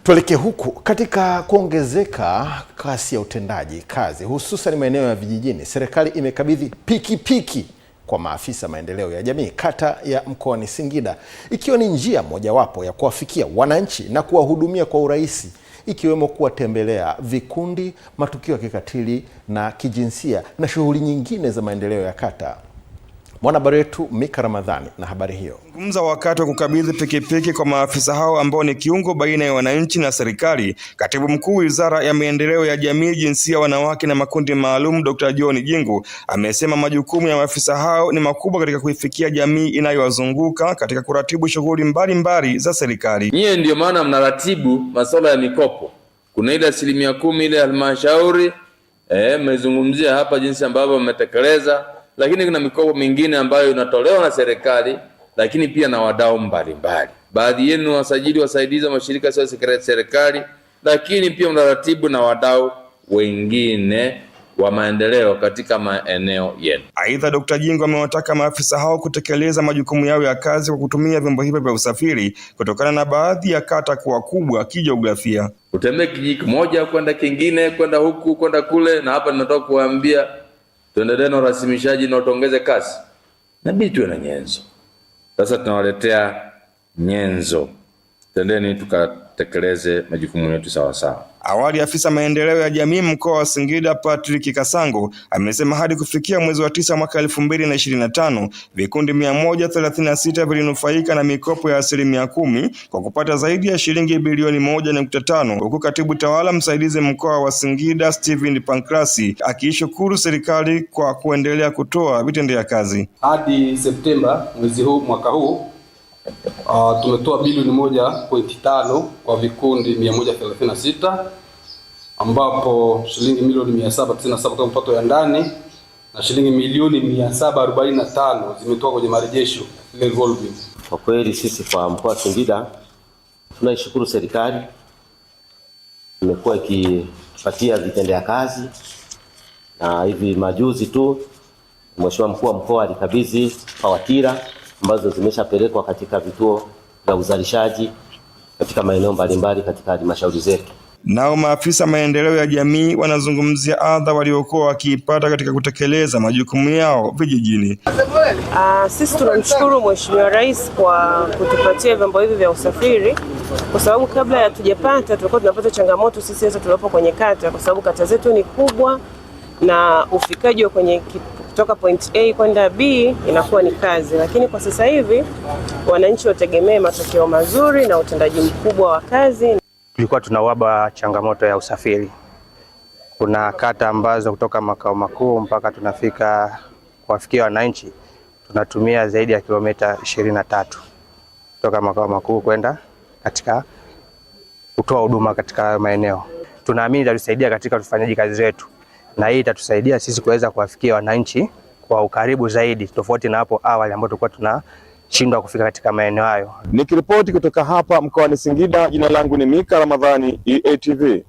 Tuelekee huku katika kuongezeka kasi ya utendaji kazi hususan maeneo ya vijijini. Serikali imekabidhi pikipiki kwa maafisa maendeleo ya jamii kata ya mkoani Singida, ikiwa ni njia mojawapo ya kuwafikia wananchi na kuwahudumia kwa urahisi, ikiwemo kuwatembelea vikundi, matukio ya kikatili na kijinsia na shughuli nyingine za maendeleo ya kata. Mwanahabari wetu Mika Ramadhani na habari hiyo. Zungumza wakati wa kukabidhi pikipiki kwa maafisa hao ambao ni kiungo baina ya wananchi na serikali, Katibu Mkuu Wizara ya Maendeleo ya Jamii, Jinsia, Wanawake na Makundi Maalum, Dr. John Jingu amesema majukumu ya maafisa hao ni makubwa katika kuifikia jamii inayowazunguka katika kuratibu shughuli mbalimbali za serikali. Nyie ndio maana mnaratibu masuala ya mikopo. Kuna ile 10% ile halmashauri mmezungumzia hapa jinsi ambavyo mmetekeleza, lakini kuna mikopo mingine ambayo inatolewa na serikali lakini pia na wadau mbalimbali. Baadhi yenu wasajili wasaidizi wa mashirika sio serikali, lakini pia mnaratibu na wadau wengine wa maendeleo katika maeneo yenu. Aidha, Dr. Jingu amewataka maafisa hao kutekeleza majukumu yao ya kazi kwa kutumia vyombo hivyo vya usafiri kutokana na baadhi ya kata kuwa kubwa kijiografia. Utembee kijiji kimoja kwenda kingine, kwenda huku kwenda kule, na hapa ninataka kuambia tuendelee na urasimishaji na tuongeze kasi. Inabidi tuwe na nyenzo. Sasa tunawaletea nyenzo. Tendeni tukatekeleze majukumu yetu sawa sawa. Awali afisa maendeleo ya jamii mkoa wa Singida Patrick Kasango amesema hadi kufikia mwezi wa 9 mwaka 2025 vikundi 136 vilinufaika na mikopo ya 10% kwa kupata zaidi ya shilingi bilioni 1.5, huku katibu tawala msaidizi mkoa wa Singida Steven Pankrasi akiishukuru serikali kwa kuendelea kutoa vitendea kazi. Hadi Septemba mwaka huu tumetoa bilioni 1.5 kwa vikundi 136, ambapo shilingi milioni 797 kwa mapato ya ndani na shilingi milioni 745 zimetoka kwenye marejesho revolving. Kwa kweli sisi kwa mkoa wa Singida tunaishukuru serikali, imekuwa ikipatia vitendea kazi, na hivi majuzi tu Mheshimiwa mkuu wa mkoa alikabidhi pawatira ambazo zimeshapelekwa katika vituo vya uzalishaji katika maeneo mbalimbali katika halmashauri zetu. Nao maafisa maendeleo ya jamii wanazungumzia adha waliokuwa wakiipata katika kutekeleza majukumu yao vijijini. Sisi tunamshukuru Mheshimiwa Rais kwa kutupatia vyombo hivi vya usafiri, kwa sababu kabla ya tujapata tulikuwa tunapata changamoto sisi hasa tulipo kwenye kata, kwa sababu kata zetu ni kubwa na ufikaji wa kwenye kutoka point A kwenda B inakuwa ni kazi, lakini kwa sasa hivi wananchi wategemee matokeo mazuri na utendaji mkubwa wa kazi. Tulikuwa tunawaba changamoto ya usafiri. Kuna kata ambazo kutoka makao makuu mpaka tunafika kuwafikia wananchi tunatumia zaidi ya kilomita 23 kutoka makao makuu kwenda katika kutoa huduma katika maeneo. Tunaamini itatusaidia katika ufanyaji kazi wetu, na hii itatusaidia sisi kuweza kuwafikia wananchi kwa ukaribu zaidi, tofauti na hapo awali ambapo tulikuwa tunashindwa kufika katika maeneo hayo. Nikiripoti kutoka hapa mkoani Singida, jina langu ni Mika Ramadhani, EATV.